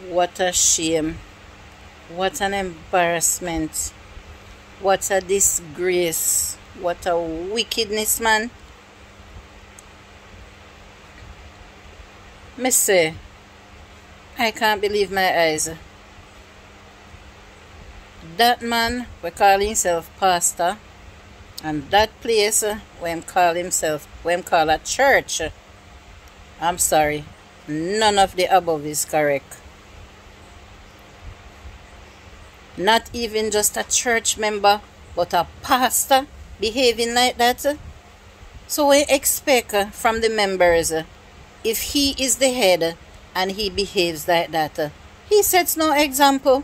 What a shame. What an embarrassment. What a disgrace. What a wickedness, man. Me say, I can't believe my eyes. That man we call himself pastor, and that place where him call a church. I'm sorry, none of the above is correct. Not even just a church member, but a pastor behaving like that. So we expect from the members, if he is the head and he behaves like that, he sets no example.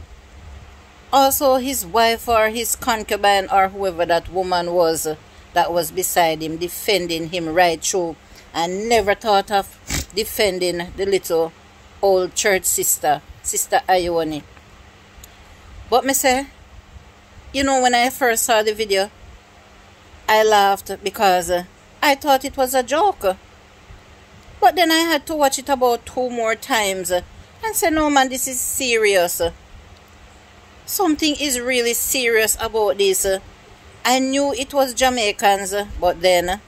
Also, his wife or his concubine or whoever that woman was that was beside him, defending him right through, and never thought of defending the little old church sister, Sister Ione. But me say, when I first saw the video, I laughed because I thought it was a joke. But then I had to watch it about 2 more times and say, no man, this is serious. Something is really serious about this. I knew it was Jamaicans, but then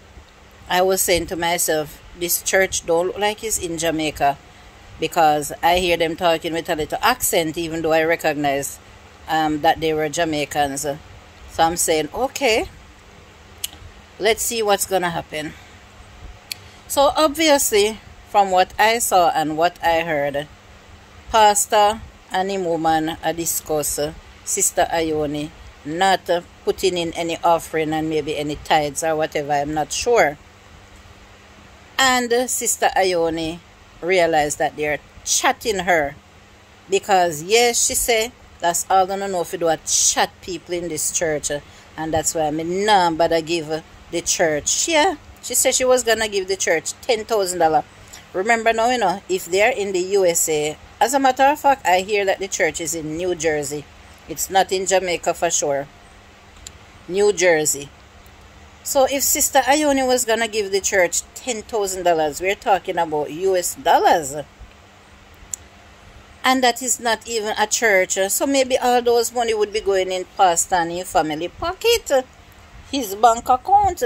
I was saying to myself, this church don't look like it's in Jamaica, because I hear them talking with a little accent, even though I recognize that they were Jamaicans. So I'm saying, okay, let's see what's gonna happen. So obviously, from what I saw and what I heard, pastor and him woman discuss Sister Ione not putting in any offering and maybe any tithes or whatever, I'm not sure. And Sister Ione realized that they're chatting her, because yes, she said, that's all I don't know if you do a chat people in this church, and that's why I'm not bother give the church. Yeah, she said she was gonna give the church $10,000. Remember now, if they're in the USA, as a matter of fact, I hear that the church is in New Jersey. It's not in Jamaica for sure. New Jersey. So if Sister Ione was gonna give the church $10,000, we're talking about US dollars. And that is not even a church. So maybe all those money would be going in Pastor and his family pocket, his bank account.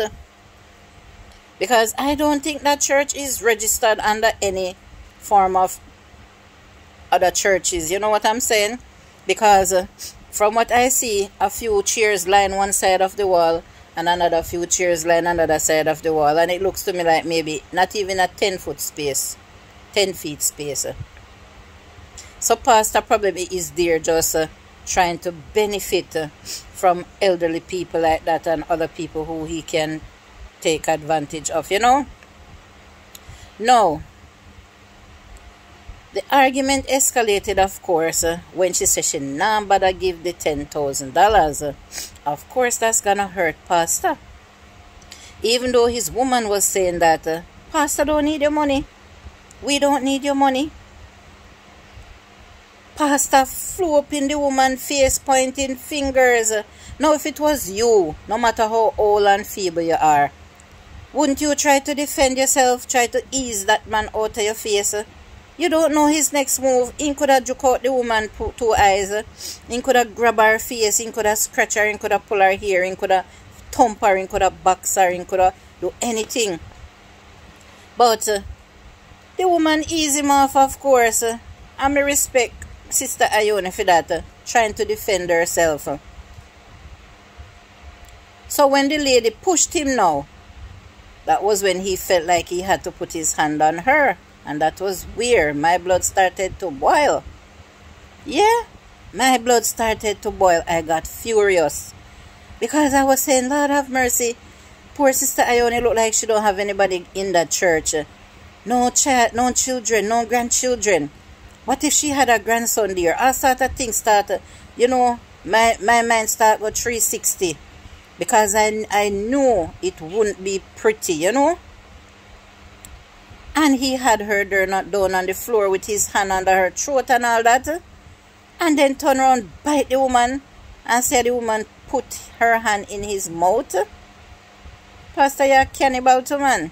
Because I don't think that church is registered under any form of other churches. You know what I'm saying? Because from what I see, a few chairs line one side of the wall and another few chairs line another side of the wall. And it looks to me like maybe not even a 10-foot space. 10 feet space. So pastor probably is there just trying to benefit from elderly people like that and other people who he can take advantage of, No. The argument escalated, of course, when she said she not bother give the $10,000. Of course, that's gonna hurt Pastor. Even though his woman was saying that, Pastor don't need your money. We don't need your money. Pastor flew up in the woman's face, pointing fingers. Now, if it was you, no matter how old and feeble you are, wouldn't you try to defend yourself, try to ease that man out of your face? You don't know his next move. He could have juke out the woman 2 eyes. He could have grab her face. He could have scratch her. He could have pull her hair. He could have thump her. He could have box her. He could have do anything. But the woman eased him off, of course. And I respect Sister Ione for that, trying to defend herself. So when the lady pushed him now, that was when he felt like he had to put his hand on her. And that was weird. My blood started to boil. Yeah, my blood started to boil. I got furious. Because I was saying, Lord have mercy. Poor Sister Ione look like she don't have anybody in that church. No child, no children, no grandchildren. What if she had a grandson there? All sort of things start, my mind start with 360. Because I knew it wouldn't be pretty, And he had her there not down on the floor with his hand under her throat and all that. And then turn around, bite the woman, and say the woman put her hand in his mouth. Pastor, you're a cannibal to man.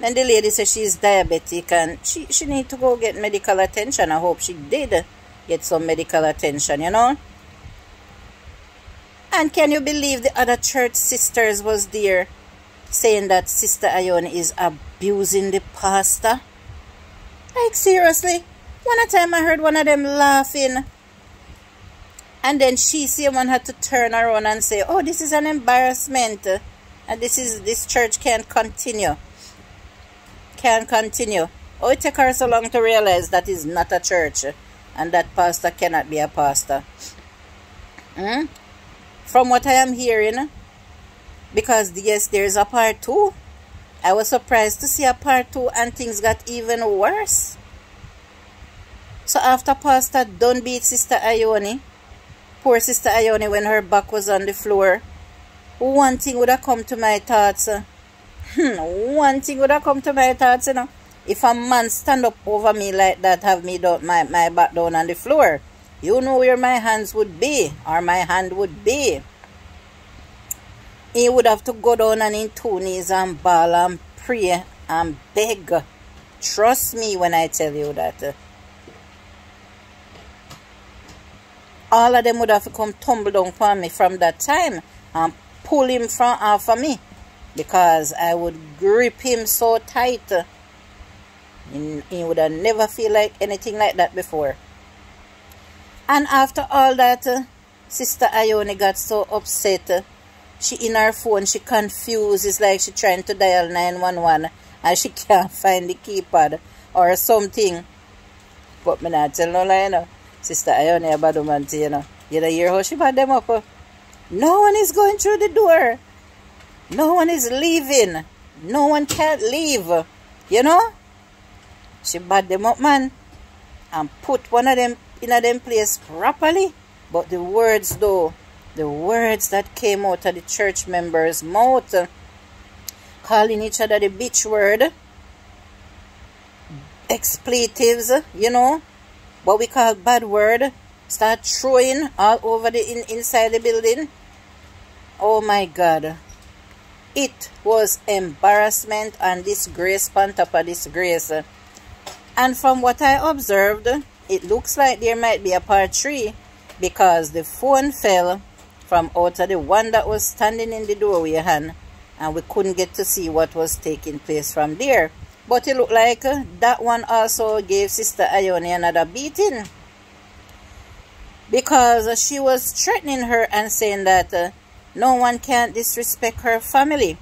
And the lady says she's diabetic and she need to go get medical attention. I hope she did get some medical attention, you know. And can you believe the other church sisters was there saying that Sister Ione is abusing the pastor? Like, seriously? One time I heard one of them laughing. And then she, someone had to turn around and say, oh, this is an embarrassment. And this church can't continue. Can't continue. Oh, it took her so long to realize that is not a church. And that pastor cannot be a pastor. From what I am hearing, because yes, there is a part 2. I was surprised to see a part 2 and things got even worse. So after Pastor done beat Sister Ione, poor Sister Ione, when her back was on the floor, one thing would have come to my thoughts. One thing would have come to my thoughts, you know. If a man stand up over me like that, have me down, my back down on the floor, you know where my hands would be, or my hand would be. He would have to go down on his 2 knees and bawl and pray and beg. Trust me when I tell you that. All of them would have to come tumble down for me from that time and pull him from off of me, because I would grip him so tight. He would have never feel like anything like that before. And after all that, Sister Ione got so upset. She in her phone, she confused. It's like she trying to dial 911 and she can't find the keypad or something. But me not tell no lie, you know. Sister Ione a bad woman, you know. You don't hear how she bad them up? No one is going through the door. No one is leaving. No one can't leave. You know? She bad them up, man. And put one of them in a them place properly. But the words though, the words that came out of the church members' mouth, calling each other the bitch word, expletives, you know, what we call bad word, start throwing all over the inside the building. Oh my God. It was embarrassment and disgrace on top of disgrace. And from what I observed, it looks like there might be a part 3, because the phone fell from out of the one that was standing in the doorway and we couldn't get to see what was taking place from there. But it looked like that one also gave Sister Ione another beating, because she was threatening her and saying that no one can disrespect her family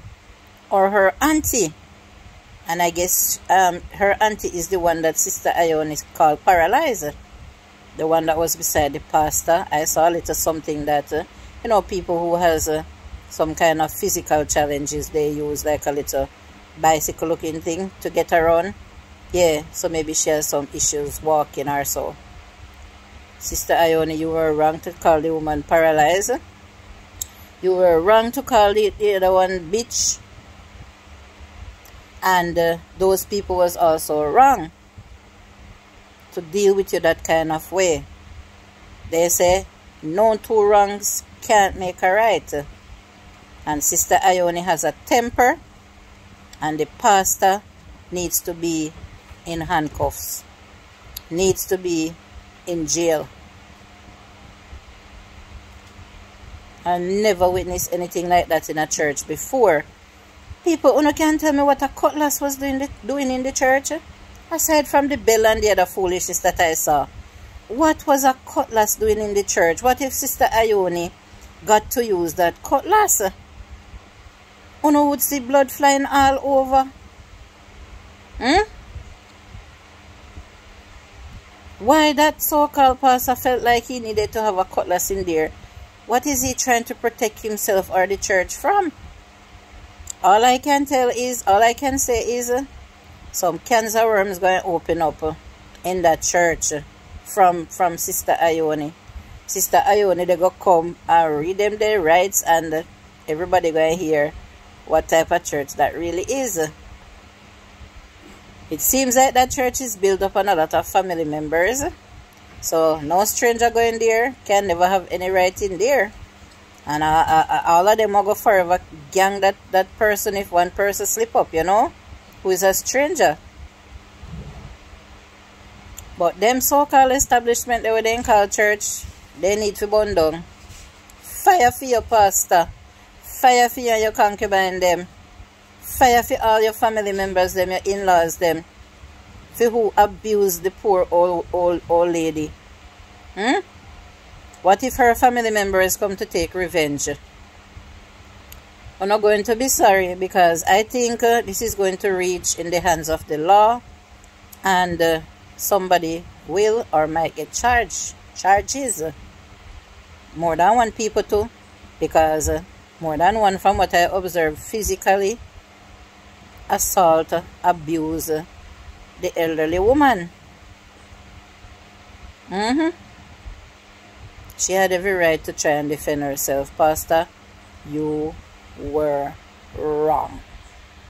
or her auntie. And I guess her auntie is the one that Sister Ione called paralyzed. The one that was beside the pastor. I saw a little something that, you know, people who has some kind of physical challenges, they use like a little bicycle looking thing to get around. Yeah, so maybe she has some issues walking or so. Sister Ione, you were wrong to call the woman paralyzed. You were wrong to call the other one bitch. And those people was also wrong to deal with you that kind of way. They say no 2 wrongs can't make a right. And Sister Ione has a temper, and the pastor needs to be in handcuffs, needs to be in jail. I never witnessed anything like that in a church before. People, you can't tell me what a cutlass was doing in the church, aside from the bell and the other foolishness that I saw. What was a cutlass doing in the church? What if Sister Ione got to use that cutlass? You would see blood flying all over. Why that so-called pastor felt like he needed to have a cutlass in there? What is he trying to protect himself or the church from? All I can say is some cancer worms going to open up in that church from Sister Ione. Sister Ione, they go come and read them their rights, and everybody going to hear what type of church that really is. It seems like that church is built up on a lot of family members. So no stranger going there, can never have any right in there. And all of them will go forever gang that person if one person slip up, you know. who is a stranger. But them so-called establishment they would then call church, they need to burn down. Fire for your pastor. Fire for you and your concubine them. Fire for all your family members them, your in-laws them. For who abuse the poor old lady. What if her family members come to take revenge? I'm not going to be sorry, because I think this is going to reach in the hands of the law, and somebody will or might get charges. More than one people too, because more than one, from what I observed, physically assault, abuse the elderly woman. She had every right to try and defend herself. Pastor, you were wrong.